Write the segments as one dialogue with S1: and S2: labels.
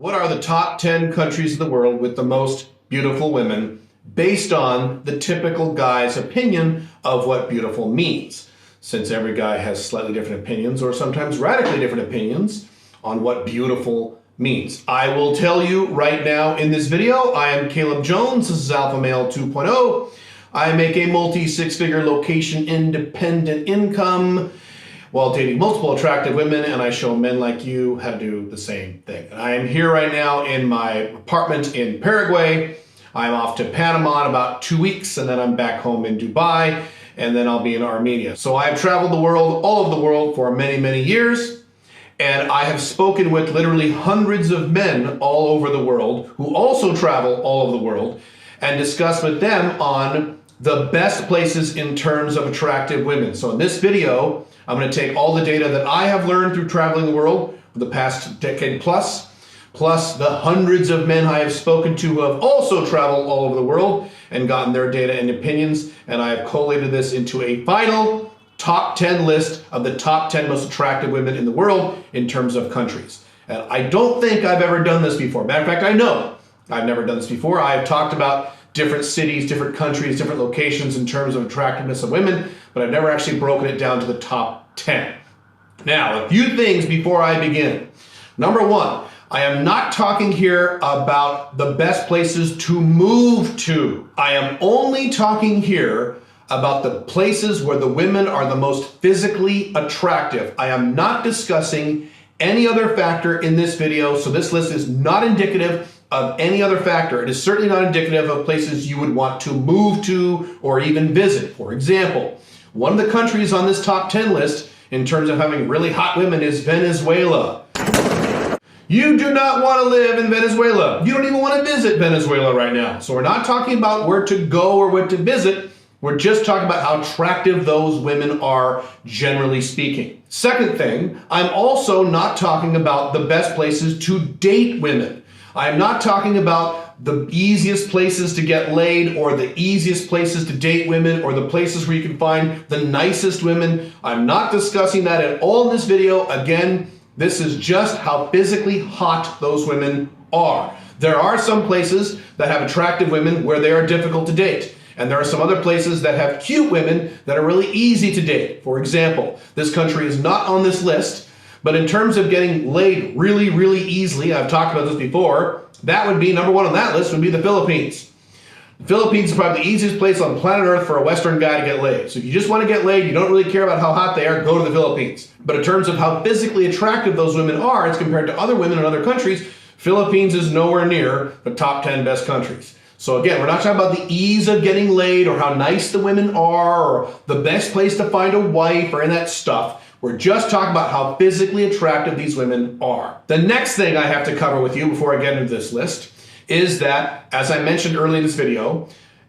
S1: What are the top 10 countries in the world with the most beautiful women based on the typical guy's opinion of what beautiful means? Since every guy has slightly different opinions or sometimes radically different opinions on what beautiful means. I will tell you right now in this video, I am Caleb Jones. This is Alpha Male 2.0. I make a multi-six-figure location independent income while dating multiple attractive women, and I show men like you how to do the same thing. And I am here right now in my apartment in Paraguay. I'm off to Panama in about 2 weeks, and then I'm back home in Dubai, and then I'll be in Armenia. So I have traveled the world, all over the world, for many, many years, and I have spoken with literally hundreds of men all over the world who also travel all over the world, and discuss with them on the best places in terms of attractive women. So in this video, I'm going to take all the data that I have learned through traveling the world for the past decade plus the hundreds of men I have spoken to who have also traveled all over the world and gotten their data and opinions, and I have collated this into a final top 10 list of the top 10 most attractive women in the world in terms of countries. And I don't think I've ever done this before. Matter of fact, I know I've never done this before. I've talked about different cities, different countries, different locations in terms of attractiveness of women, but I've never actually broken it down to the top 10. Now, a few things before I begin. Number one, I am not talking here about the best places to move to. I am only talking here about the places where the women are the most physically attractive. I am not discussing any other factor in this video, so this list is not indicative of any other factor. It is certainly not indicative of places you would want to move to or even visit. For example, one of the countries on this top 10 list in terms of having really hot women is Venezuela. You do not want to live in Venezuela. You don't even want to visit Venezuela right now. So we're not talking about where to go or what to visit. We're just talking about how attractive those women are, generally speaking. Second thing, I'm also not talking about the best places to date women. I'm not talking about the easiest places to get laid or the easiest places to date women or the places where you can find the nicest women. I'm not discussing that at all in this video. Again, this is just how physically hot those women are. There are some places that have attractive women where they are difficult to date. And there are some other places that have cute women that are really easy to date. For example, this country is not on this list, but in terms of getting laid really, really easily, I've talked about this before, that would be number one on that list would be the Philippines. The Philippines is probably the easiest place on planet Earth for a Western guy to get laid. So if you just want to get laid, you don't really care about how hot they are, go to the Philippines. But in terms of how physically attractive those women are as compared to other women in other countries, Philippines is nowhere near the top 10 best countries. So again, we're not talking about the ease of getting laid or how nice the women are or the best place to find a wife or any of that stuff. We're just talking about how physically attractive these women are. The next thing I have to cover with you before I get into this list is that, as I mentioned earlier in this video,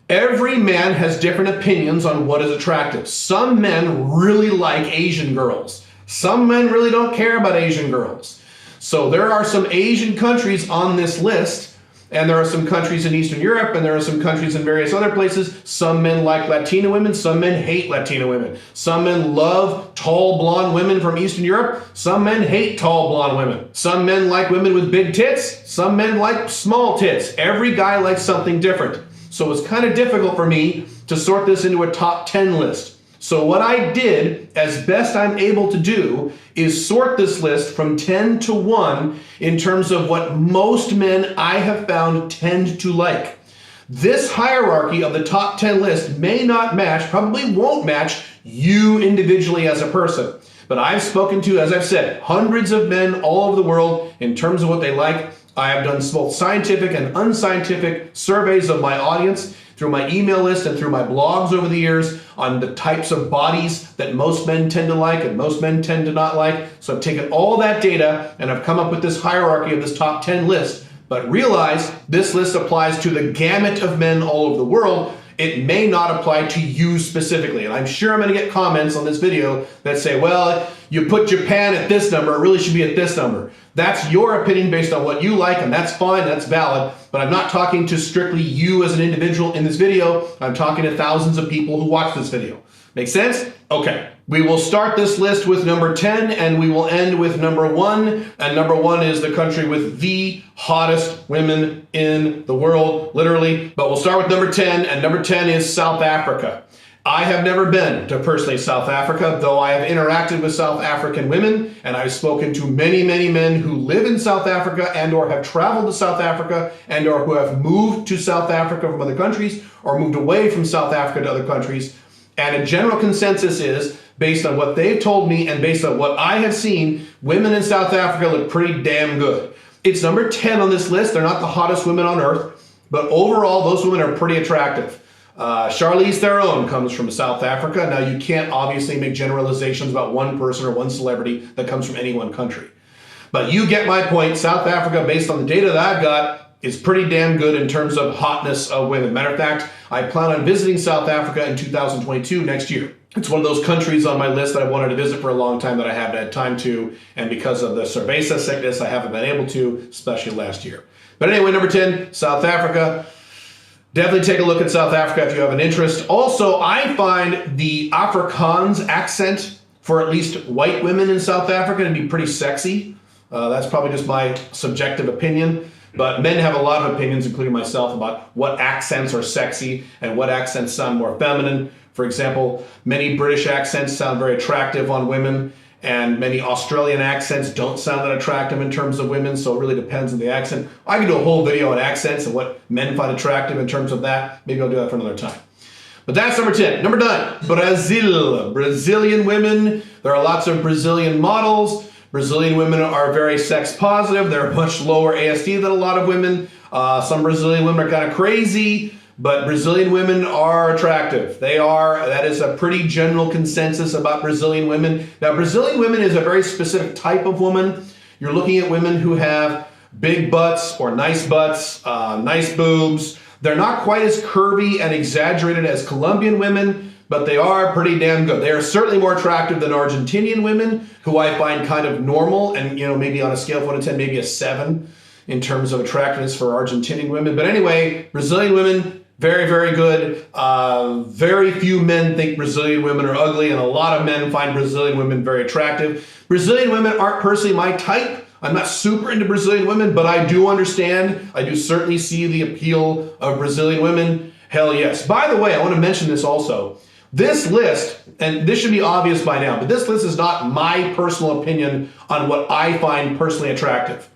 S1: every man has different opinions on what is attractive. Some men really like Asian girls. Some men really don't care about Asian girls. So there are some Asian countries on this list, and there are some countries in Eastern Europe, and there are some countries in various other places. Some men like Latina women, some men hate Latina women. Some men love tall blonde women from Eastern Europe. Some men hate tall blonde women. Some men like women with big tits. Some men like small tits. Every guy likes something different. So it's kind of difficult for me to sort this into a top 10 list. So what I did, as best I'm able to do, is sort this list from 10 to 1 in terms of what most men I have found tend to like. This hierarchy of the top 10 list may not match, probably won't match you individually as a person. But I've spoken to, as I've said, hundreds of men all over the world in terms of what they like. I have done both scientific and unscientific surveys of my audience through my email list and through my blogs over the years on the types of bodies that most men tend to like and most men tend to not like. So I've taken all that data and I've come up with this hierarchy of this top 10 list. But realize this list applies to the gamut of men all over the world. It may not apply to you specifically. And I'm sure I'm going to get comments on this video that say, well, you put Japan at this number, it really should be at this number. That's your opinion based on what you like, and that's fine, that's valid. But I'm not talking to strictly you as an individual in this video. I'm talking to thousands of people who watch this video. Make sense? Okay. We will start this list with number 10 and we will end with number 1. And number 1 is the country with the hottest women in the world, literally. But we'll start with number 10, and number 10 is South Africa. I have never been to personally South Africa, though I have interacted with South African women, and I've spoken to many, many men who live in South Africa and or have traveled to South Africa and or who have moved to South Africa from other countries or moved away from South Africa to other countries. And a general consensus is, based on what they've told me and based on what I have seen, women in South Africa look pretty damn good. It's number 10 on this list. They're not the hottest women on earth, but overall, those women are pretty attractive. Charlize Theron comes from South Africa. Now, you can't obviously make generalizations about one person or one celebrity that comes from any one country. But you get my point. South Africa, based on the data that I've got, is pretty damn good in terms of hotness of women. Matter of fact, I plan on visiting South Africa in 2022, next year. It's one of those countries on my list that I wanted to visit for a long time that I haven't had time to, and because of the cerveza sickness, I haven't been able to, especially last year. But anyway, number 10, South Africa. Definitely take a look at South Africa if you have an interest. Also, I find the Afrikaans accent for at least white women in South Africa to be pretty sexy. That's probably just my subjective opinion. But men have a lot of opinions, including myself, about what accents are sexy and what accents sound more feminine. For example, many British accents sound very attractive on women, and many Australian accents don't sound that attractive in terms of women, so it really depends on the accent. I can do a whole video on accents and what men find attractive in terms of that. Maybe I'll do that for another time. But that's number 10. Number 9, Brazil. Brazilian women. There are lots of Brazilian models. Brazilian women are very sex positive. They're much lower ASD than a lot of women. Some Brazilian women are kind of crazy, but Brazilian women are attractive. They are. That is a pretty general consensus about Brazilian women. Now, Brazilian women is a very specific type of woman. You're looking at women who have big butts or nice butts, nice boobs. They're not quite as curvy and exaggerated as Colombian women, but they are pretty damn good. They are certainly more attractive than Argentinian women, who I find kind of normal, and maybe on a scale of 1 to 10, maybe a 7 in terms of attractiveness for Argentinian women. But anyway, Brazilian women, very, very good. Very few men think Brazilian women are ugly, and a lot of men find Brazilian women very attractive. Brazilian women aren't personally my type. I'm not super into Brazilian women, but I do understand. I do certainly see the appeal of Brazilian women. Hell yes. By the way, I want to mention this also. This list, and this should be obvious by now, but this list is not my personal opinion on what I find personally attractive.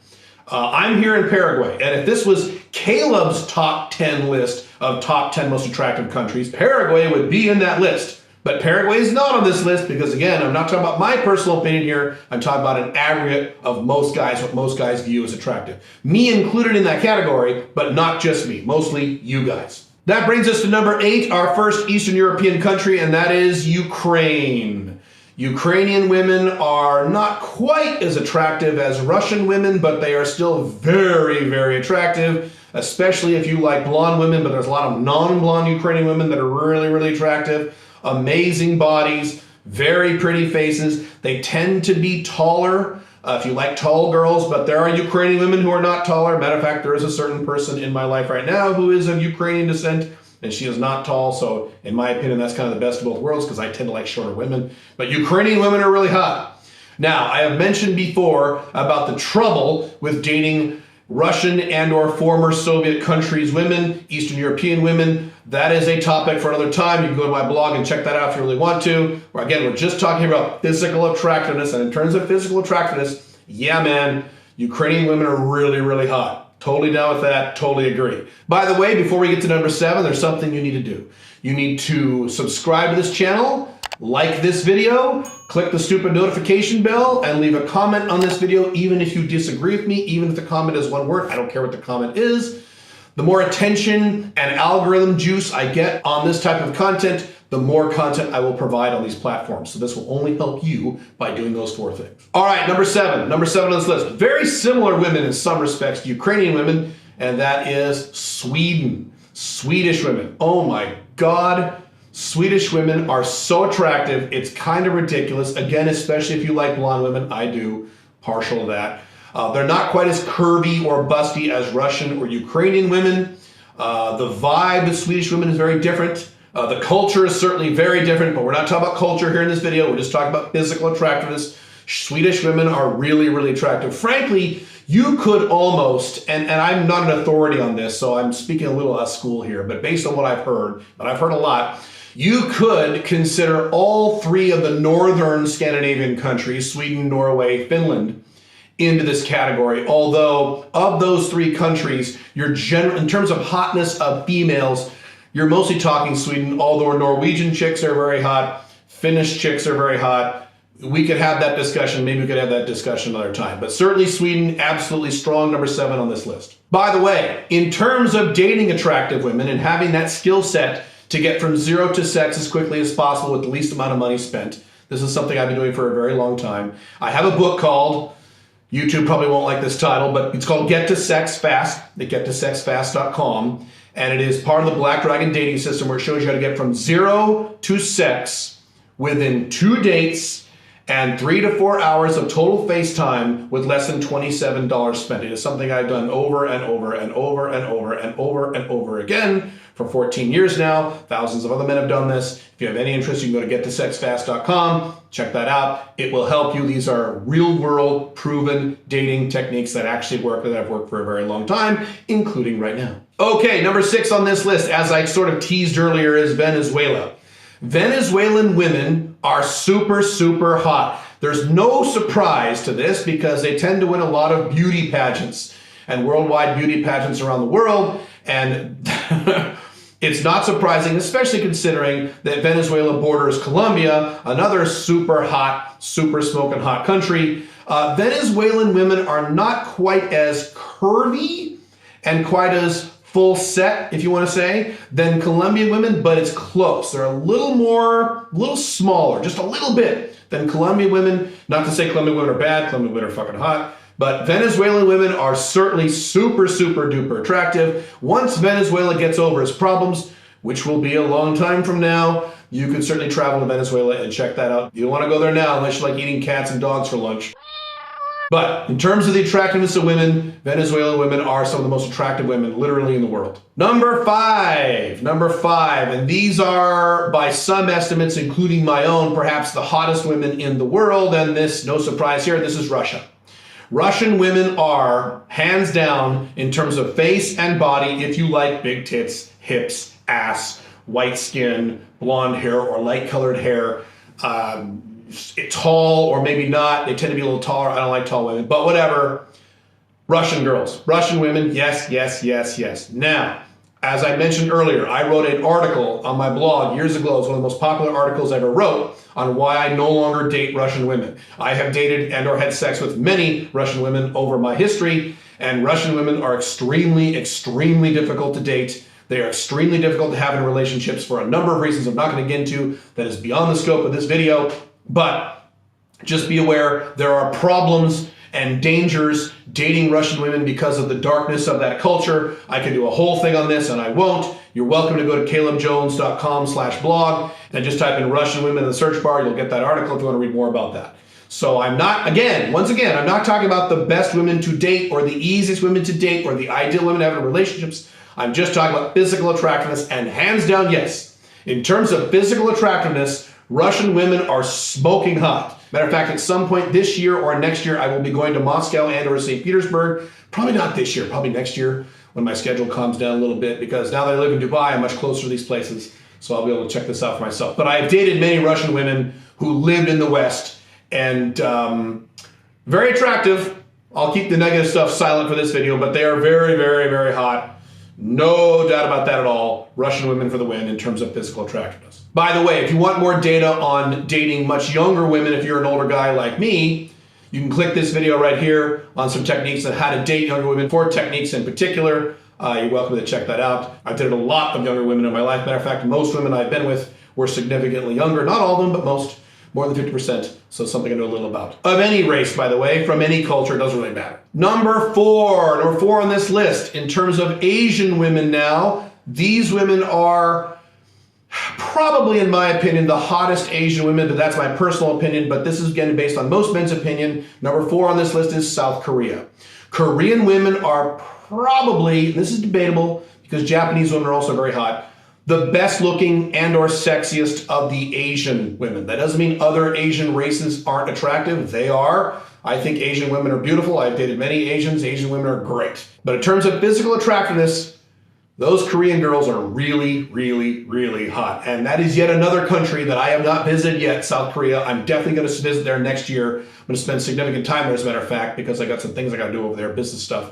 S1: I'm here in Paraguay, and if this was Caleb's top 10 list of top 10 most attractive countries, Paraguay would be in that list. But Paraguay is not on this list because, again, I'm not talking about my personal opinion here. I'm talking about an aggregate of most guys, what most guys view as attractive. Me included in that category, but not just me, mostly you guys. That brings us to number 8, our first Eastern European country, and that is Ukraine. Ukrainian women are not quite as attractive as Russian women, but they are still very, very attractive, especially if you like blonde women, but there's a lot of non-blonde Ukrainian women that are really, really attractive. Amazing bodies, very pretty faces. They tend to be taller. If you like tall girls, but there are Ukrainian women who are not taller. Matter of fact, there is a certain person in my life right now who is of Ukrainian descent, and she is not tall. So in my opinion, that's kind of the best of both worlds because I tend to like shorter women. But Ukrainian women are really hot. Now, I have mentioned before about the trouble with dating Russian and or former Soviet countries women, Eastern European women. That is a topic for another time. You can go to my blog and check that out if you really want to. Where again, we're just talking about physical attractiveness. And in terms of physical attractiveness, yeah, man, Ukrainian women are really, really hot. Totally down with that. Totally agree. By the way, before we get to number 7, there's something you need to do. You need to subscribe to this channel, like this video, click the stupid notification bell, and leave a comment on this video, even if you disagree with me, even if the comment is one word. I don't care what the comment is. The more attention and algorithm juice I get on this type of content, the more content I will provide on these platforms. So this will only help you by doing those 4 things. All right, number 7. Number 7 on this list. Very similar women in some respects to Ukrainian women, and that is Sweden. Swedish women. Oh my God. Swedish women are so attractive, it's kind of ridiculous. Again, especially if you like blonde women, I do, partial to that. They're not quite as curvy or busty as Russian or Ukrainian women. The vibe of Swedish women is very different. The culture is certainly very different, but we're not talking about culture here in this video. We're just talking about physical attractiveness. Swedish women are really, really attractive. Frankly, you could almost, and I'm not an authority on this, so I'm speaking a little out of school here, but based on what I've heard, but I've heard a lot, you could consider all three of the northern Scandinavian countries, Sweden, Norway, Finland, into this category. Although of those three countries, in terms of hotness of females, you're mostly talking Sweden, although Norwegian chicks are very hot, Finnish chicks are very hot. We could have that discussion. Maybe we could have that discussion another time. But certainly Sweden, absolutely strong number 7 on this list. By the way, in terms of dating attractive women and having that skill set to get from 0 to sex as quickly as possible with the least amount of money spent, this is something I've been doing for a very long time. I have a book called, YouTube probably won't like this title, but it's called Get to Sex Fast, at gettosexfast.com. And it is part of the Black Dragon dating system where it shows you how to get from 0 to sex within 2 dates and 3 to 4 hours of total FaceTime with less than $27 spent. It is something I've done over and over and over and over and over and over again for 14 years now. Thousands of other men have done this. If you have any interest, you can go to gettosexfast.com. Check that out. It will help you. These are real-world, proven dating techniques that actually work, that have worked for a very long time, including right now. Okay, number 6 on this list, as I sort of teased earlier, is Venezuela. Venezuelan women are super, super hot. There's no surprise to this because they tend to win a lot of beauty pageants and worldwide beauty pageants around the world. And it's not surprising, especially considering that Venezuela borders Colombia, another super hot, super smoking hot country. Venezuelan women are not quite as curvy and quite as full set, if you want to say, than Colombian women, but it's close. They're a little smaller, just a little bit than Colombian women. Not to say Colombian women are bad, Colombian women are fucking hot, but Venezuelan women are certainly super, super duper attractive. Once Venezuela gets over its problems, which will be a long time from now, you can certainly travel to Venezuela and check that out. You don't want to go there now unless you like eating cats and dogs for lunch. But in terms of the attractiveness of women, Venezuelan women are some of the most attractive women literally in the world. Number five, and these are by some estimates, including my own, perhaps the hottest women in the world, and this, no surprise here, this is Russia. Russian women are, hands down, in terms of face and body, if you like big tits, hips, ass, white skin, blonde hair, or light-colored hair, tall or maybe not. They tend to be a little taller. I don't like tall women, but whatever. Russian girls, Russian women, yes, yes, yes, yes. Now, as I mentioned earlier, I wrote an article on my blog years ago. It's one of the most popular articles I ever wrote on why I no longer date Russian women. I have dated and or had sex with many Russian women over my history, and Russian women are extremely, extremely difficult to date. They are extremely difficult to have in relationships for a number of reasons I'm not going to get into that is beyond the scope of this video. But just be aware, there are problems and dangers dating Russian women because of the darkness of that culture. I could do a whole thing on this and I won't. You're welcome to go to calebjones.com/blog and just type in Russian women in the search bar. You'll get that article if you want to read more about that. So I'm not, once again, I'm not talking about the best women to date or the easiest women to date or the ideal women to have in relationships. I'm just talking about physical attractiveness, and hands down, yes. In terms of physical attractiveness, Russian women are smoking hot. Matter of fact, at some point this year or next year, I will be going to Moscow and or St. Petersburg. Probably not this year, probably next year when my schedule calms down a little bit, because now that I live in Dubai, I'm much closer to these places, so I'll be able to check this out for myself. But I have dated many Russian women who lived in the West, and very attractive. I'll keep the negative stuff silent for this video, but they are very, very, very hot. No doubt about that at all. Russian women for the win in terms of physical attractiveness. By the way, if you want more data on dating much younger women, if you're an older guy like me, you can click this video right here on some techniques on how to date younger women, 4 techniques in particular. You're welcome to check that out. I've dated a lot of younger women in my life. Matter of fact, most women I've been with were significantly younger. Not all of them, but most. More than 50%, so something I know a little about. Of any race, by the way, from any culture, it doesn't really matter. Number 4 on this list, in terms of Asian women now, these women are probably, in my opinion, the hottest Asian women, but that's my personal opinion, but this is again based on most men's opinion. Number 4 on this list is South Korea. Korean women are probably, this is debatable because Japanese women are also very hot, the best looking and or sexiest of the Asian women. That doesn't mean other Asian races aren't attractive. They are. I think Asian women are beautiful. I've dated many Asians. Asian women are great. But in terms of physical attractiveness, those Korean girls are really, really, really hot. And that is yet another country that I have not visited yet, South Korea. I'm definitely going to visit there next year. I'm going to spend significant time there, as a matter of fact, because I got some things I got to do over there, business stuff.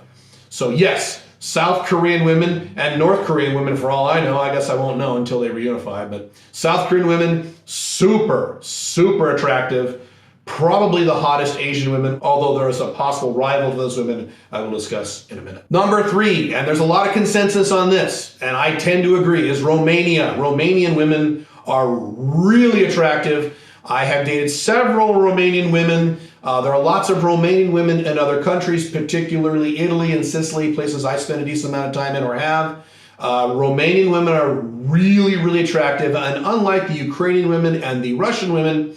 S1: So yes, South Korean women and North Korean women, for all I know, I guess I won't know until they reunify, but South Korean women, super, super attractive. Probably the hottest Asian women, although there is a possible rival to those women I will discuss in a minute. Number 3, and there's a lot of consensus on this, and I tend to agree, is Romania. Romanian women are really attractive. I have dated several Romanian women. There are lots of Romanian women in other countries, particularly Italy and Sicily, places I spend a decent amount of time in or have. Romanian women are really, really attractive, and unlike the Ukrainian women and the Russian women,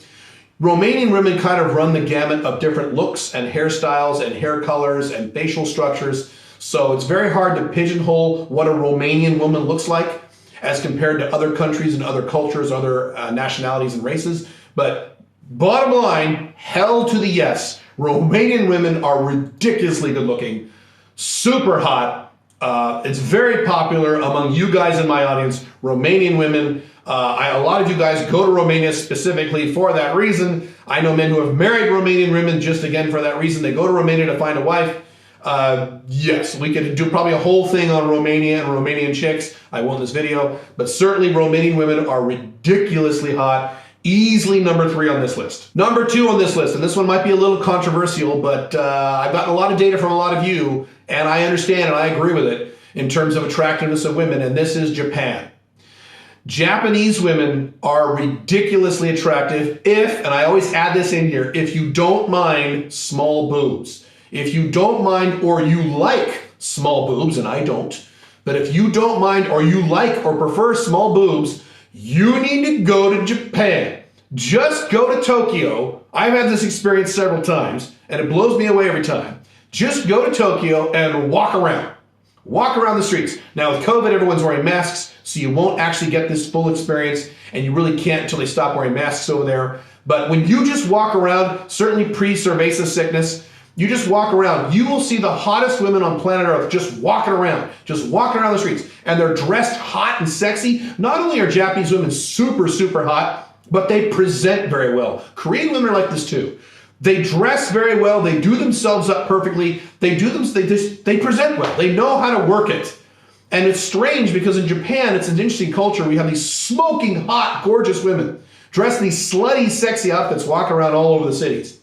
S1: Romanian women kind of run the gamut of different looks and hairstyles and hair colors and facial structures. So it's very hard to pigeonhole what a Romanian woman looks like as compared to other countries and other cultures, other nationalities and races. But bottom line, hell to the yes. Romanian women are ridiculously good looking, super hot. It's very popular among you guys in my audience, Romanian women. A lot of you guys go to Romania specifically for that reason. I know men who have married Romanian women just again for that reason. They go to Romania to find a wife. Yes, we could do probably a whole thing on Romania and Romanian chicks. I won't in this video, but certainly Romanian women are ridiculously hot. Easily number 3 on this list. Number 2 on this list, and this one might be a little controversial, but I've gotten a lot of data from a lot of you, and I understand and I agree with it in terms of attractiveness of women, and this is Japan. Japanese women are ridiculously attractive if, and I always add this in here, if you don't mind small boobs. If you don't mind or you like small boobs, and I don't, but if you don't mind or you like or prefer small boobs, you need to go to Japan. Just go to Tokyo. I've had this experience several times, and it blows me away every time. Just go to Tokyo and walk around. Walk around the streets. Now with COVID, everyone's wearing masks, so you won't actually get this full experience, and you really can't until they stop wearing masks over there. But when you just walk around, certainly pre-cerveza sickness, you just walk around, you will see the hottest women on planet Earth just walking around the streets. And they're dressed hot and sexy. Not only are Japanese women super, super hot, but they present very well. Korean women are like this too. They dress very well. They do themselves up perfectly. They present well. They know how to work it. And it's strange because in Japan, it's an interesting culture. We have these smoking hot, gorgeous women dressed in these slutty, sexy outfits walking around all over the cities.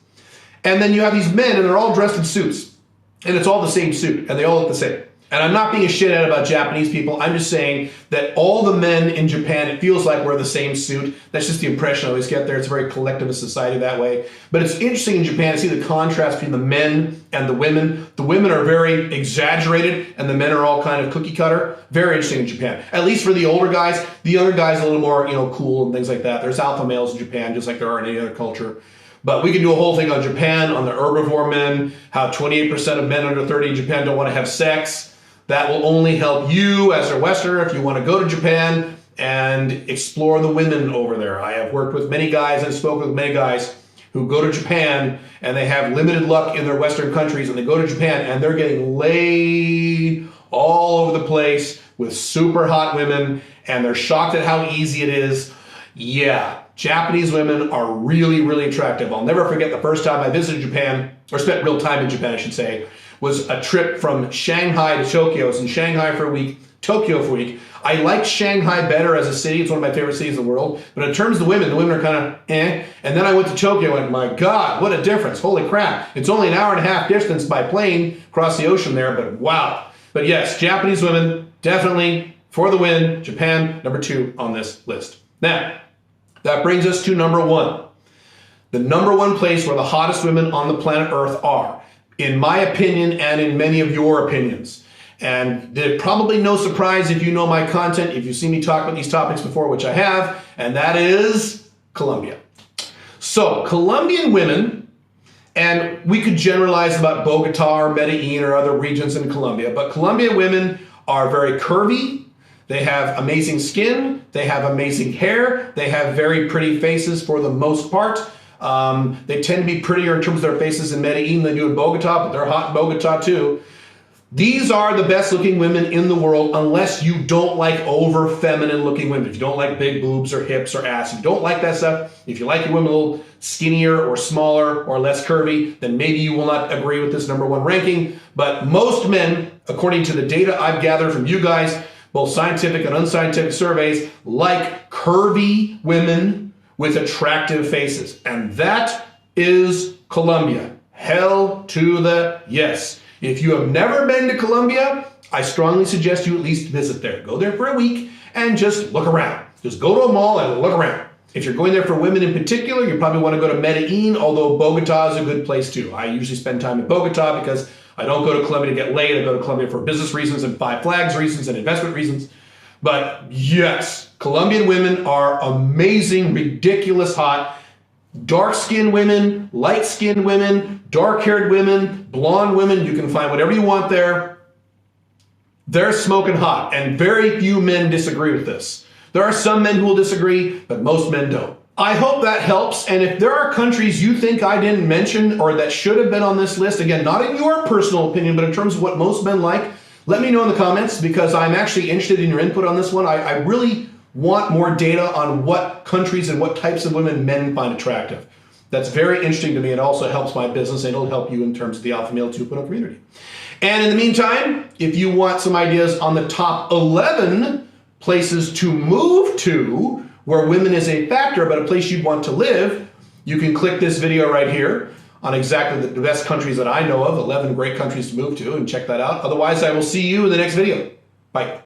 S1: And then you have these men and they're all dressed in suits. And it's all the same suit and they all look the same. And I'm not being a shithead about Japanese people. I'm just saying that all the men in Japan, it feels like wear the same suit. That's just the impression I always get there. It's a very collectivist society that way. But it's interesting in Japan to see the contrast between the men and the women. The women are very exaggerated and the men are all kind of cookie cutter. Very interesting in Japan. At least for the older guys. The younger guys a little more, cool and things like that. There's alpha males in Japan just like there are in any other culture. But we can do a whole thing on Japan, on the herbivore men, how 28% of men under 30 in Japan don't want to have sex. That will only help you as a Westerner if you want to go to Japan and explore the women over there. I have worked with many guys and spoken with many guys who go to Japan and they have limited luck in their Western countries and they go to Japan and they're getting laid all over the place with super hot women and they're shocked at how easy it is. Yeah, Japanese women are really, really attractive. I'll never forget the first time I visited Japan, or spent real time in Japan, I should say, was a trip from Shanghai to Tokyo. I was in Shanghai for a week, Tokyo for a week. I like Shanghai better as a city. It's one of my favorite cities in the world. But in terms of the women are kind of eh. And then I went to Tokyo and my God, what a difference. Holy crap. It's only an hour and a half distance by plane across the ocean there, but wow. But yes, Japanese women, definitely for the win. Japan, number 2 on this list. Now, that brings us to number 1. The number 1 place where the hottest women on the planet Earth are, in my opinion and in many of your opinions. And there's probably no surprise if you know my content, if you've seen me talk about these topics before, which I have, and that is Colombia. So Colombian women, and we could generalize about Bogota or Medellin or other regions in Colombia, but Colombian women are very curvy, They have amazing skin, they have amazing hair, they have very pretty faces for the most part. They tend to be prettier in terms of their faces in Medellin than they do in Bogota, but they're hot in Bogota too. These are the best looking women in the world, unless you don't like over feminine looking women. If you don't like big boobs or hips or ass, if you don't like that stuff, if you like your women a little skinnier or smaller or less curvy, then maybe you will not agree with this #1 ranking. But most men, according to the data I've gathered from you guys, both scientific and unscientific surveys, like curvy women with attractive faces. And that is Colombia. Hell to the yes. If you have never been to Colombia, I strongly suggest you at least visit there. Go there for a week and just look around. Just go to a mall and look around. If you're going there for women in particular, you probably want to go to Medellin, although Bogota is a good place too. I usually spend time in Bogota because I don't go to Colombia to get laid. I go to Colombia for business reasons and Five Flags reasons and investment reasons. But yes, Colombian women are amazing, ridiculous hot. Dark-skinned women, light-skinned women, dark-haired women, blonde women, you can find whatever you want there. They're smoking hot, and very few men disagree with this. There are some men who will disagree, but most men don't. I hope that helps, and if there are countries you think I didn't mention or that should have been on this list, again, not in your personal opinion, but in terms of what most men like, let me know in the comments, because I'm actually interested in your input on this one. I really want more data on what countries and what types of women men find attractive. That's very interesting to me. It also helps my business, and it'll help you in terms of the Alpha Male 2.0 community. And in the meantime, if you want some ideas on the top 11 places to move to where women is a factor, but a place you'd want to live, you can click this video right here on exactly the best countries that I know of, 11 great countries to move to, and check that out. Otherwise, I will see you in the next video. Bye.